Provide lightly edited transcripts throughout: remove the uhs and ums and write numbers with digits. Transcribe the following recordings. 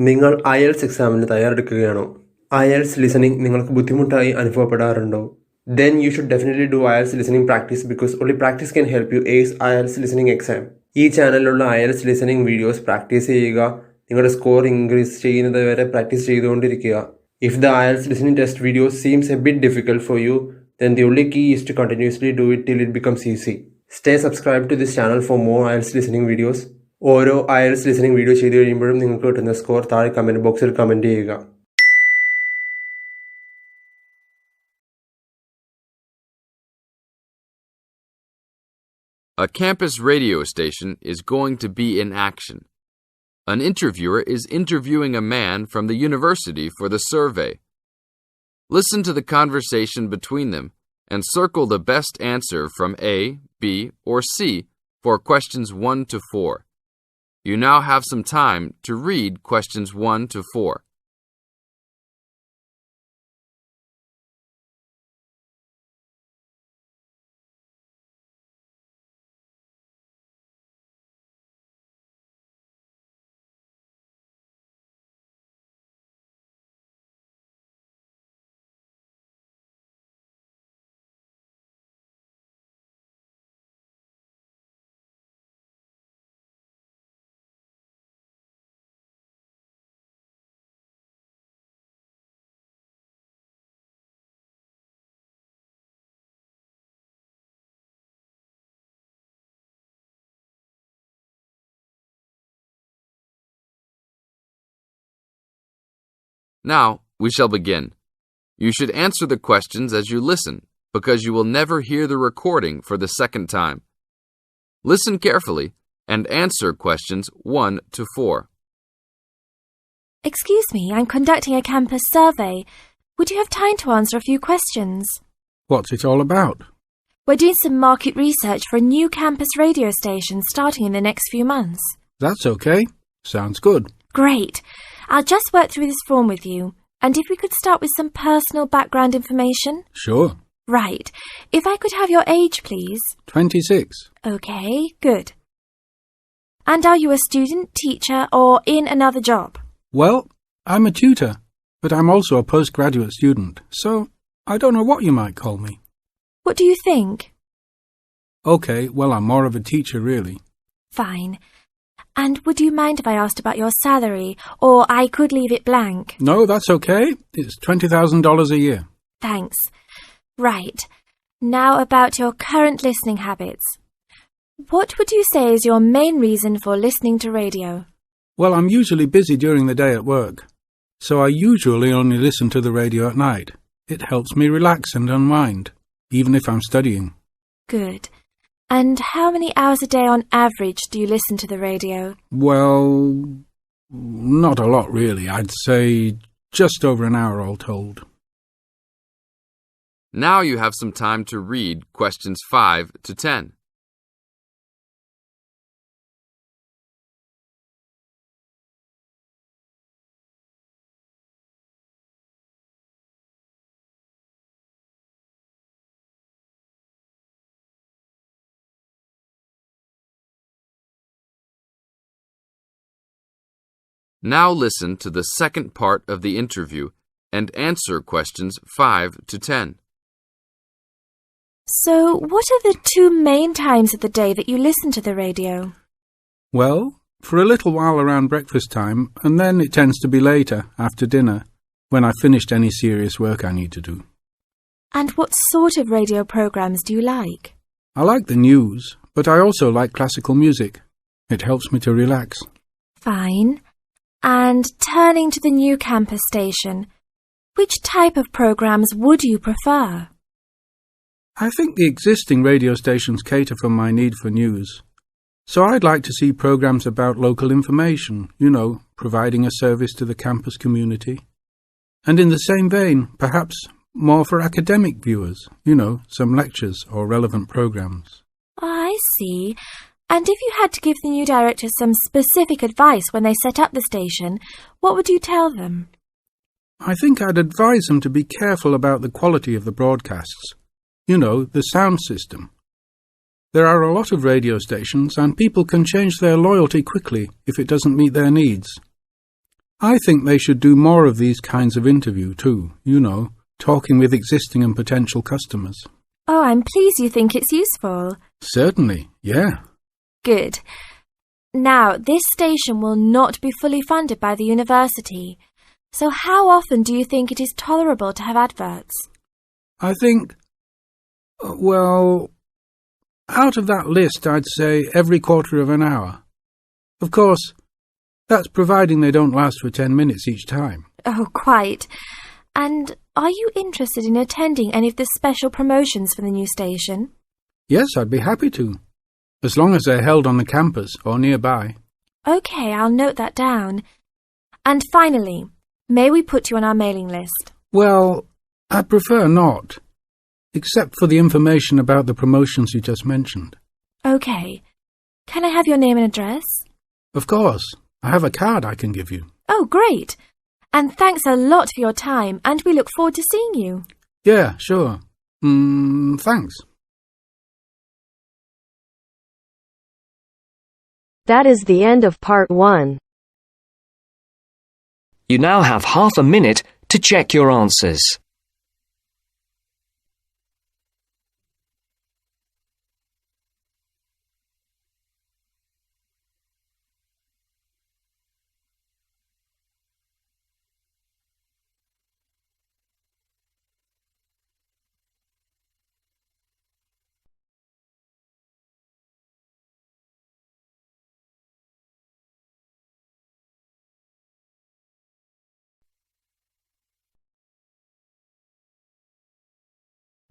നിങ്ങൾ IELTS എക്സാമിന് തയ്യാറെടുക്കുകയാണോ? IELTS listening നിങ്ങൾക്ക് ബുദ്ധിമുട്ടായി അനുഭവപ്പെടാറുണ്ടോ? Then you should definitely do IELTS listening practice because only practice can help you ace IELTS listening exam. ഈ ചാനലിലുള്ള IELTS listening videos practice ചെയ്യുക. നിങ്ങളുടെ score increase ചെയ്യുന്നത് വരെ പ്രാക്ടീസ് ചെയ്തുകൊണ്ടിരിക്കുക. If the IELTS listening test video seems a bit difficult for you, then the only key is to continuously do it till it becomes easy. Stay subscribed to this channel for more IELTS listening videos. ഓരോ IELTS listening video ചെയ്ത് കഴിയുമ്പോഴും നിങ്ങൾക്ക് കിട്ടുന്ന score താഴെ comment ബോക്സിൽ comment ചെയ്യുക. A campus radio station is going to be in action. An interviewer is interviewing a man from the university for the survey. Listen to the conversation between them and circle the best answer from A, B, or C for questions 1 to 4. You now have some time to read questions 1 to 4. Now, we shall begin. You should answer the questions as you listen, because you will never hear the recording for the second time. Listen carefully and answer questions 1 to 4. Excuse me, I'm conducting a campus survey. Would you have time to answer a few questions? What's it all about? We're doing some market research for a new campus radio station starting in the next few months. That's okay. Sounds good. Great. I'll just work through this form with you. And if we could start with some personal background information? Sure. Right. If I could have your age, please. 26. Okay, good. And are you a student, teacher, or in another job? Well, I'm a tutor, but I'm also a postgraduate student, so I don't know what you might call me. What do you think? Okay, well, I'm more of a teacher, really. Fine. And would you mind if I asked about your salary, or I could leave it blank? No, that's okay. It's $20,000 a year. Thanks. Right. Now about your current listening habits. What would you say is your main reason for listening to radio? Well, I'm usually busy during the day at work, so I usually only listen to the radio at night. It helps me relax and unwind, even if I'm studying. Good. And how many hours a day on average do you listen to the radio? Well, not a lot really. I'd say just over an hour all told. Now you have some time to read questions 5 to 10. Now listen to the second part of the interview and answer questions 5 to 10. So, what are the two main times of the day that you listen to the radio? Well, for a little while around breakfast time, and then it tends to be later, after dinner, when I've finished any serious work I need to do. And what sort of radio programs do you like? I like the news, but I also like classical music. It helps me to relax. Fine. And turning to the new campus station, which type of programs would you prefer? I think the existing radio stations cater for my need for news. So I'd like to see programs about local information, providing a service to the campus community. And in the same vein, perhaps more for academic viewers, some lectures or relevant programs. I see. And if you had to give the new director some specific advice when they set up the station, what would you tell them? I think I'd advise them to be careful about the quality of the broadcasts. The sound system. There are a lot of radio stations and people can change their loyalty quickly if it doesn't meet their needs. I think they should do more of these kinds of interview too, talking with existing and potential customers. Oh, I'm pleased you think it's useful. Certainly, yeah. Good. Now, this station will not be fully funded by the university. So how often do you think it is tolerable to have adverts? I think, out of that list, I'd say every quarter of an hour. Of course, that's providing they don't last for 10 minutes each time. Oh, quite. And are you interested in attending any of the special promotions for the new station? Yes, I'd be happy to, as long as they're held on the campus or nearby. OK, I'll note that down. And finally, may we put you on our mailing list? Well, I prefer not, except for the information about the promotions you just mentioned. OK. Can I have your name and address? Of course. I have a card I can give you. Oh, great. And thanks a lot for your time, and we look forward to seeing you. Yeah, sure. Thanks. That is the end of part 1. You now have half a minute to check your answers.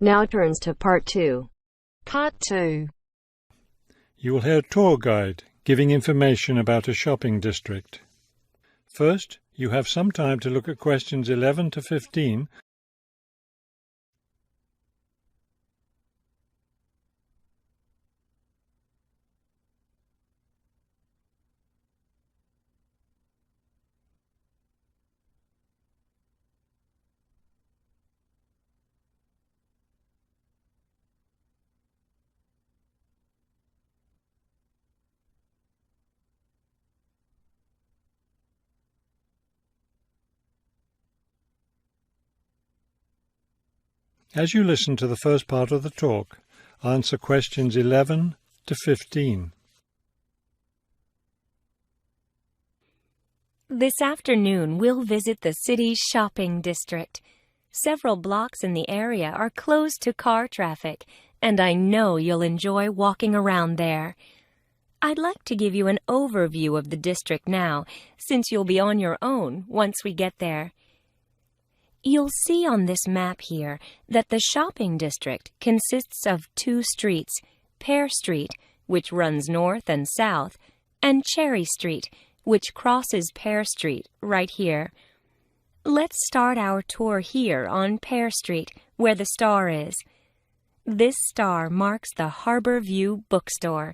Now turns to part 2. Part 2. You will hear a tour guide giving information about a shopping district. First, you have some time to look at questions 11 to 15. As you listen to the first part of the talk, answer questions 11 to 15. This afternoon, we'll visit the city's shopping district. Several blocks in the area are closed to car traffic, and I know you'll enjoy walking around there. I'd like to give you an overview of the district now, since you'll be on your own once we get there. You'll see on this map here that the shopping district consists of 2 streets, Pear Street, which runs north and south, and Cherry Street, which crosses Pear Street right here. Let's start our tour here on Pear Street, where the star is. This star marks the Harbor View bookstore.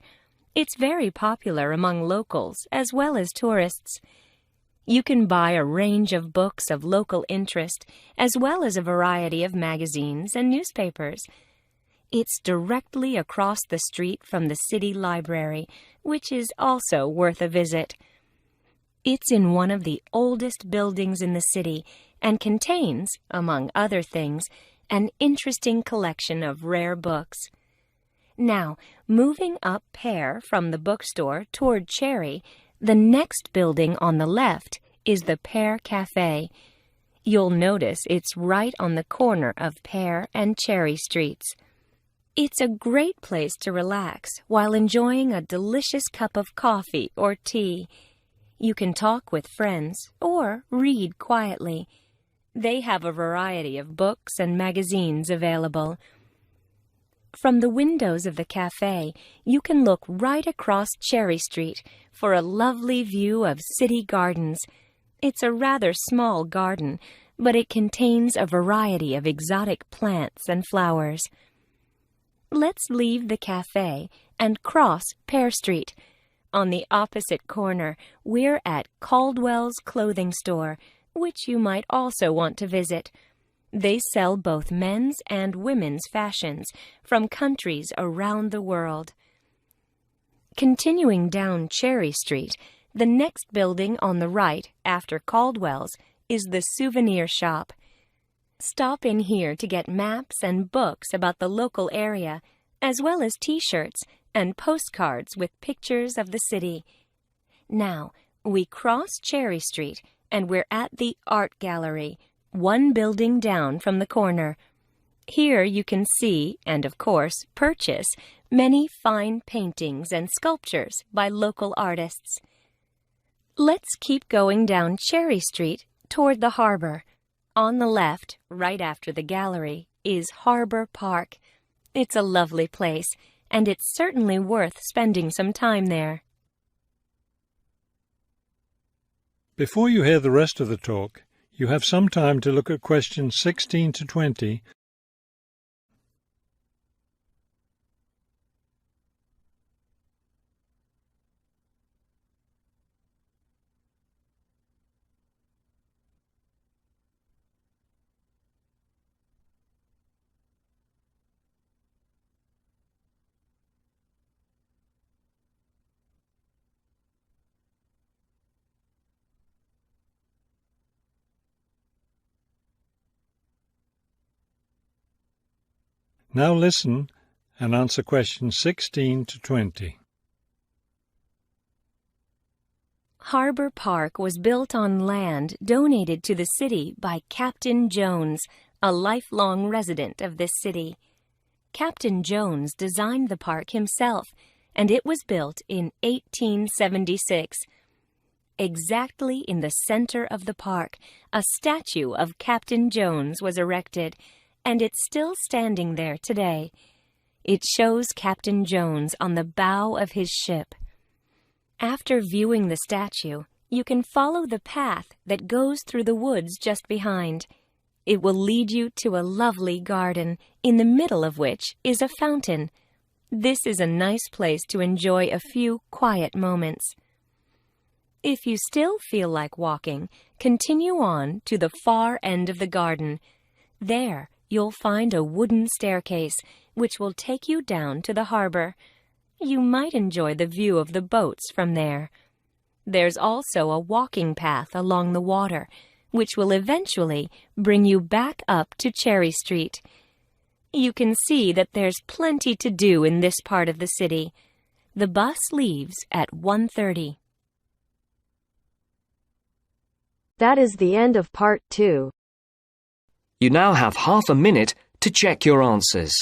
It's very popular among locals as well as tourists. You can buy a range of books of local interest, as well as a variety of magazines and newspapers. It's directly across the street from the city library, which is also worth a visit. It's in one of the oldest buildings in the city and contains, among other things, an interesting collection of rare books. Now, moving up Pear from the bookstore toward Cherry, the next building on the left is the Pear Cafe. You'll notice it's right on the corner of Pear and Cherry Streets. It's a great place to relax while enjoying a delicious cup of coffee or tea. You can talk with friends or read quietly. They have a variety of books and magazines available. From the windows of the cafe, you can look right across Cherry Street for a lovely view of city gardens. It's a rather small garden, but it contains a variety of exotic plants and flowers. Let's leave the cafe and cross Pear Street. On the opposite corner, we're at Caldwell's clothing store, which you might also want to visit. They sell both men's and women's fashions from countries around the world. Continuing down Cherry Street, The next building on the right, after Caldwell's, is the souvenir shop. Stop in here to get maps and books about the local area, as well as T-shirts and postcards with pictures of the city. Now, we cross Cherry Street and we're at the Art Gallery, one building down from the corner. Here you can see, and of course purchase, many fine paintings and sculptures by local artists. Let's keep going down Cherry Street toward the harbor. On the left, right after the gallery, is Harbor Park. It's a lovely place, and it's certainly worth spending some time there. Before you hear the rest of the talk, you have some time to look at questions 16 to 20. Now listen and answer questions 16 to 20. Harbor Park was built on land donated to the city by Captain Jones, a lifelong resident of this city. Captain Jones designed the park himself, and it was built in 1876. Exactly in the center of the park, a statue of Captain Jones was erected, and it's still standing there today. It shows Captain Jones on the bow of his ship. After viewing the statue, you can follow the path that goes through the woods just behind. It will lead you to a lovely garden, in the middle of which is a fountain. This is a nice place to enjoy a few quiet moments. If you still feel like walking, continue on to the far end of the garden. There, you'll find a wooden staircase, which will take you down to the harbor. You might enjoy the view of the boats from there. There's also a walking path along the water, which will eventually bring you back up to Cherry Street. You can see that there's plenty to do in this part of the city. The bus leaves at 1:30. That is the end of part 2. You now have half a minute to check your answers.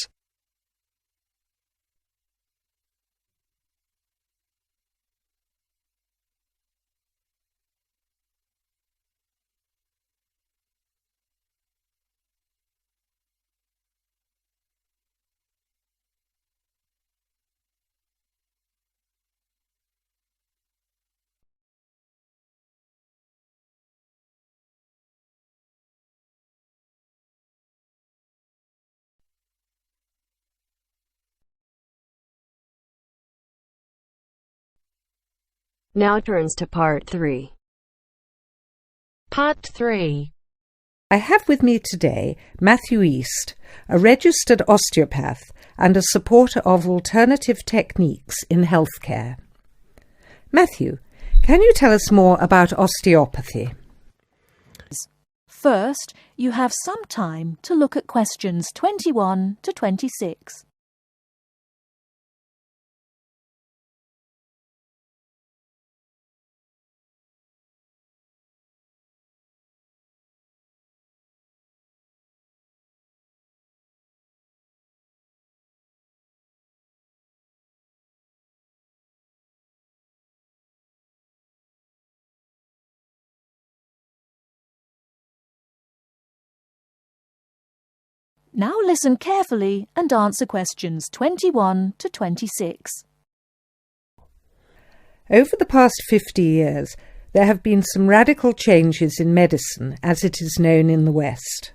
Now turns to part 3. Part 3. I have with me today Matthew East, a registered osteopath and a supporter of alternative techniques in healthcare. Matthew, can you tell us more about osteopathy? First, you have some time to look at questions 21 to 26. Now listen carefully and answer questions 21 to 26. Over the past 50 years, there have been some radical changes in medicine as it is known in the West.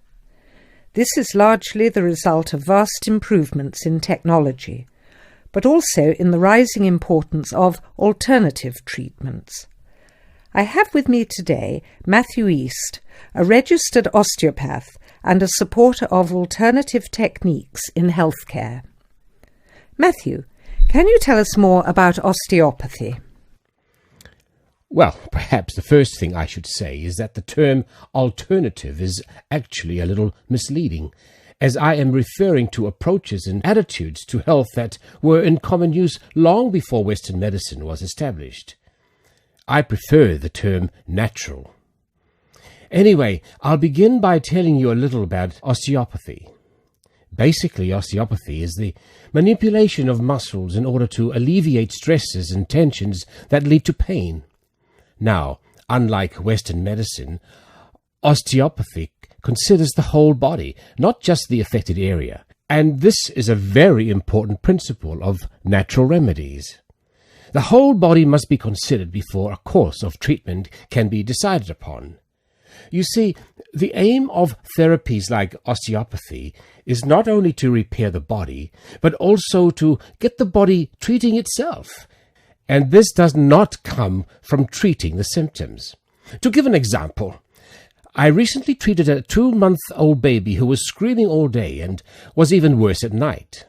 This is largely the result of vast improvements in technology, but also in the rising importance of alternative treatments. I have with me today Matthew East, a registered osteopath and a supporter of alternative techniques in healthcare. Matthew, can you tell us more about osteopathy? Well, perhaps the first thing I should say is that the term alternative is actually a little misleading, as I am referring to approaches and attitudes to health that were in common use long before Western medicine was established. I prefer the term natural. Anyway, I'll begin by telling you a little about osteopathy. Basically, osteopathy is the manipulation of muscles in order to alleviate stresses and tensions that lead to pain. Now, unlike Western medicine, osteopathy considers the whole body, not just the affected area, and this is a very important principle of natural remedies. The whole body must be considered before a course of treatment can be decided upon. You see, the aim of therapies like osteopathy is not only to repair the body, but also to get the body treating itself. And this does not come from treating the symptoms. To give an example, I recently treated a 2-month-old baby who was screaming all day and was even worse at night.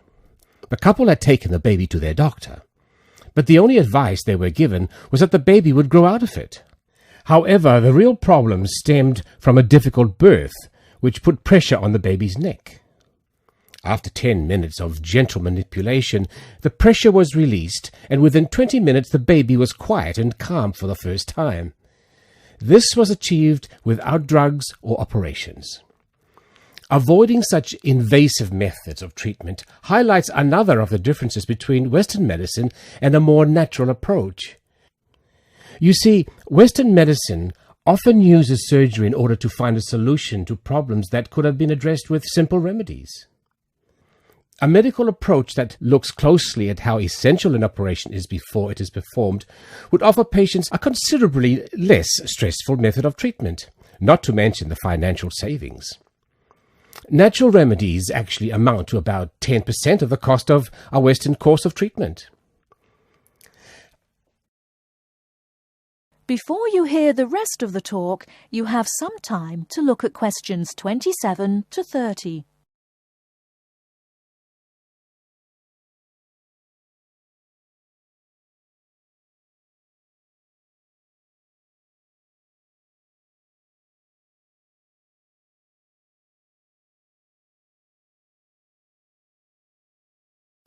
The couple had taken the baby to their doctor, but the only advice they were given was that the baby would grow out of it. However, the real problem stemmed from a difficult birth, which put pressure on the baby's neck. After 10 minutes of gentle manipulation, the pressure was released, and within 20 minutes the baby was quiet and calm for the first time. This was achieved without drugs or operations. Avoiding such invasive methods of treatment highlights another of the differences between Western medicine and a more natural approach. You see, Western medicine often uses surgery in order to find a solution to problems that could have been addressed with simple remedies. A medical approach that looks closely at how essential an operation is before it is performed would offer patients a considerably less stressful method of treatment, not to mention the financial savings. Natural remedies actually amount to about 10% of the cost of a Western course of treatment. Before you hear the rest of the talk, you have some time to look at questions 27 to 30.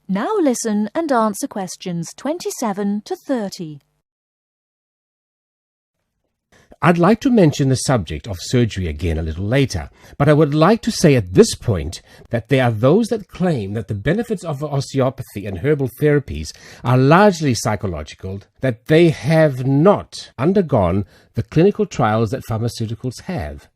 Now listen and answer questions 27 to 30. I'd like to mention the subject of surgery again a little later, but I would like to say at this point that there are those that claim that the benefits of osteopathy and herbal therapies are largely psychological, that they have not undergone the clinical trials that pharmaceuticals have.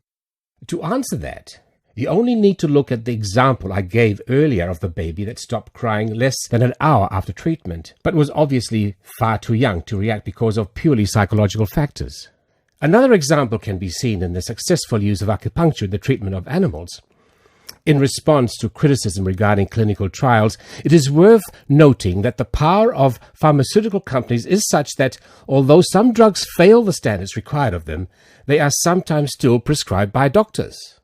To answer that, you only need to look at the example I gave earlier of the baby that stopped crying less than an hour after treatment, but was obviously far too young to react because of purely psychological factors. Another example can be seen in the successful use of acupuncture in the treatment of animals. In response to criticism regarding clinical trials, it is worth noting that the power of pharmaceutical companies is such that, although some drugs fail the standards required of them, they are sometimes still prescribed by doctors.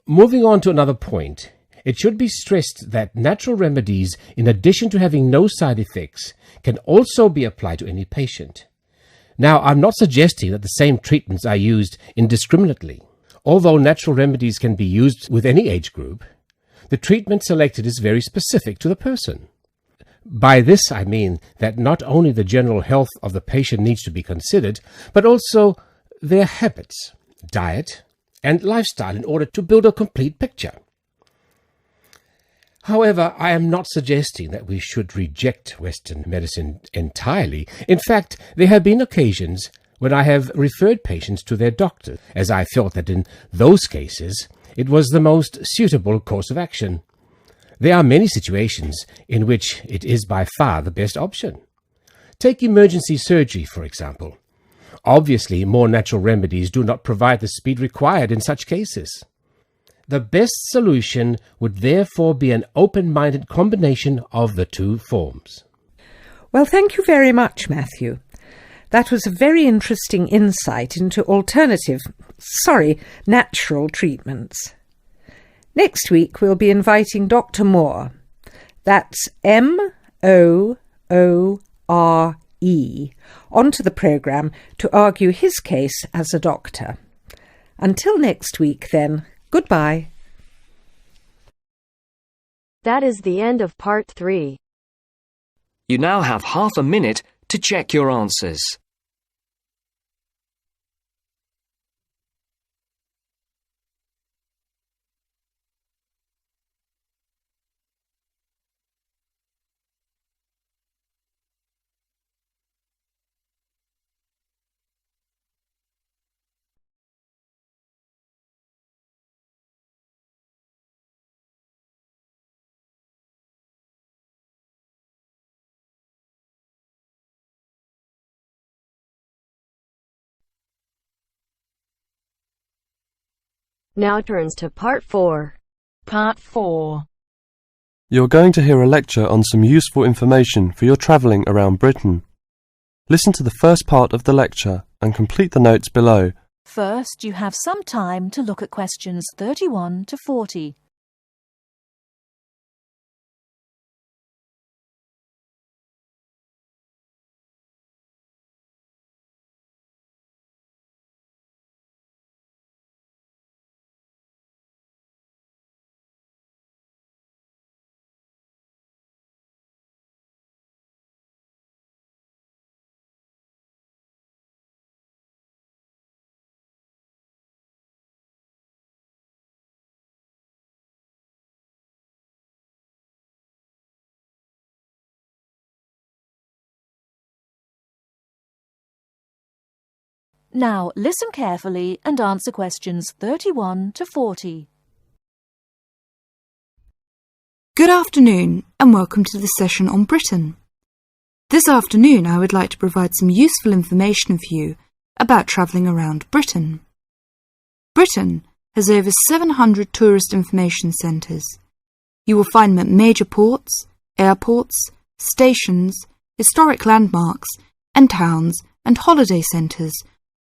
Moving on to another point, it should be stressed that natural remedies, in addition to having no side effects, can also be applied to any patient. Now, I'm not suggesting that the same treatments are used indiscriminately. Although natural remedies can be used with any age group, the treatment selected is very specific to the person. By this I mean that not only the general health of the patient needs to be considered, but also their habits, diet, and lifestyle in order to build a complete picture. However, I am not suggesting that we should reject Western medicine entirely. In fact, there have been occasions when I have referred patients to their doctor, as I felt that in those cases it was the most suitable course of action. There are many situations in which it is by far the best option. Take emergency surgery, for example. Obviously, more natural remedies do not provide the speed required in such cases. The best solution would therefore be an open-minded combination of the two forms. Well, thank you very much, Matthew. That was a very interesting insight into natural treatments. Next week we'll be inviting Dr. Moore. That's MOORE E, onto the programme to argue his case as a doctor. Until next week, then, goodbye. That is the end of part 3. You now have half a minute to check your answers. Now turns to part 4. Part 4. You're going to hear a lecture on some useful information for your travelling around Britain. Listen to the first part of the lecture and complete the notes below. First, you have some time to look at questions 31 to 40. Now listen carefully and answer questions 31 to 40. Good afternoon and welcome to the session on Britain. This afternoon I would like to provide some useful information for you about travelling around Britain. Britain has over 700 tourist information centres. You will find them at major ports, airports, stations, historic landmarks and towns and holiday centres.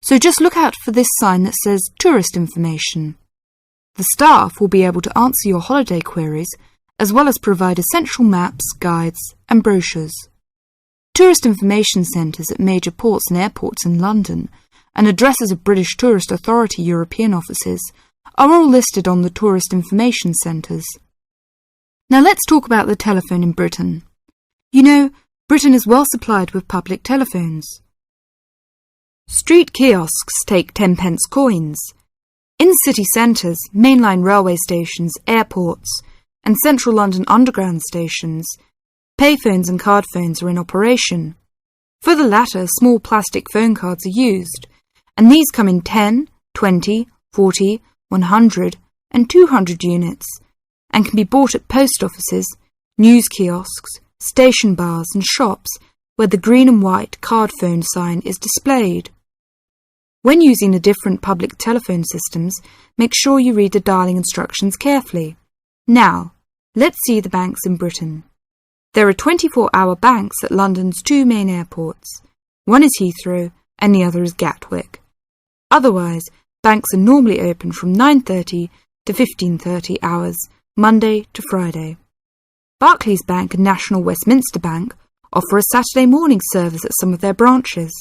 So just look out for this sign that says Tourist Information. The staff will be able to answer your holiday queries as well as provide essential maps, guides and brochures. Tourist information centres at major ports and airports in London and addresses of British Tourist Authority European offices are all listed on the Tourist Information Centres. Now let's talk about the telephone in Britain. You know, Britain is well supplied with public telephones. Street kiosks take 10-pence coins. In city centres, mainline railway stations, airports, and central London underground stations, payphones and card phones are in operation. For the latter, small plastic phone cards are used, and these come in 10, 20, 40, 100, and 200 units, and can be bought at post offices, news kiosks, station bars, and shops where the green and white card phone sign is displayed. When using the different public telephone systems, make sure you read the dialling instructions carefully. Now, let's see the banks in Britain. There are 24-hour banks at London's 2 main airports. One is Heathrow and the other is Gatwick. Otherwise, banks are normally open from 9:30 to 15:30 hours, Monday to Friday. Barclays Bank and National Westminster Bank offer a Saturday morning service at some of their branches.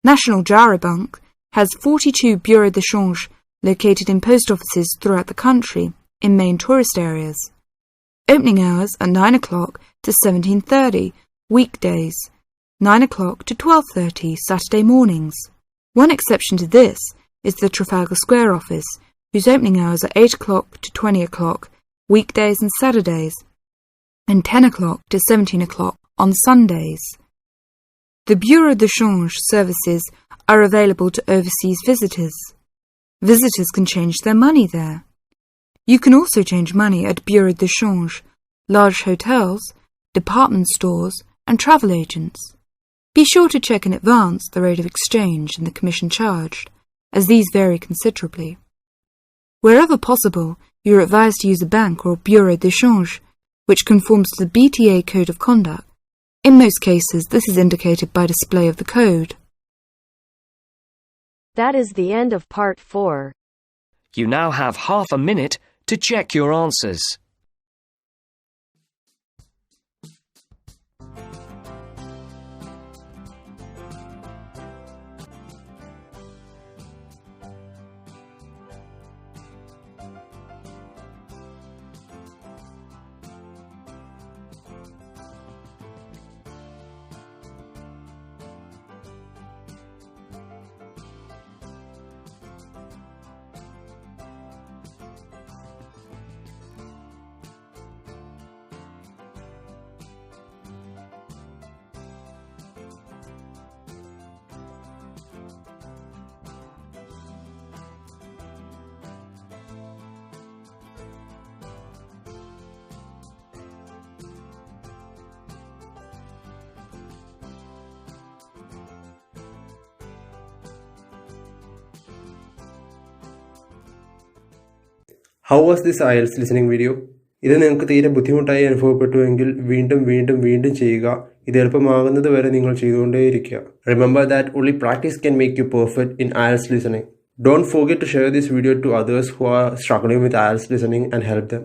National Jaro Bank has 42 bureaux de change located in post offices throughout the country in main tourist areas. Opening hours are 9 o'clock to 17:30 weekdays, 9 o'clock to 12:30 Saturday mornings. One exception to this is the Trafalgar Square office, whose opening hours are 8 o'clock to 20 o'clock weekdays and Saturdays, and 10 o'clock to 17 o'clock on Sundays. The Bureau de Change services are available to overseas visitors. Visitors can change their money there. You can also change money at Bureau de Change, large hotels, department stores, and travel agents. Be sure to check in advance the rate of exchange and the commission charged, as these vary considerably. Wherever possible, you are advised to use a bank or Bureau de Change, which conforms to the BTA Code of Conduct. In most cases, this is indicated by display of the code. That is the end of part 4. You now have half a minute to check your answers. How was this IELTS listening video? ഇത് നിങ്ങൾക്ക് തീരെ ബുദ്ധിമുട്ടായി അനുഭവപ്പെട്ടുവെങ്കിൽ വീണ്ടും ചെയ്യുക. ഇത് എളുപ്പമാകുന്നത് വരെ നിങ്ങൾ ചെയ്തുകൊണ്ടേയിരിക്കുക. Remember that only practice can make you perfect in IELTS listening. Don't forget to share this video to others who are struggling with IELTS listening and help them.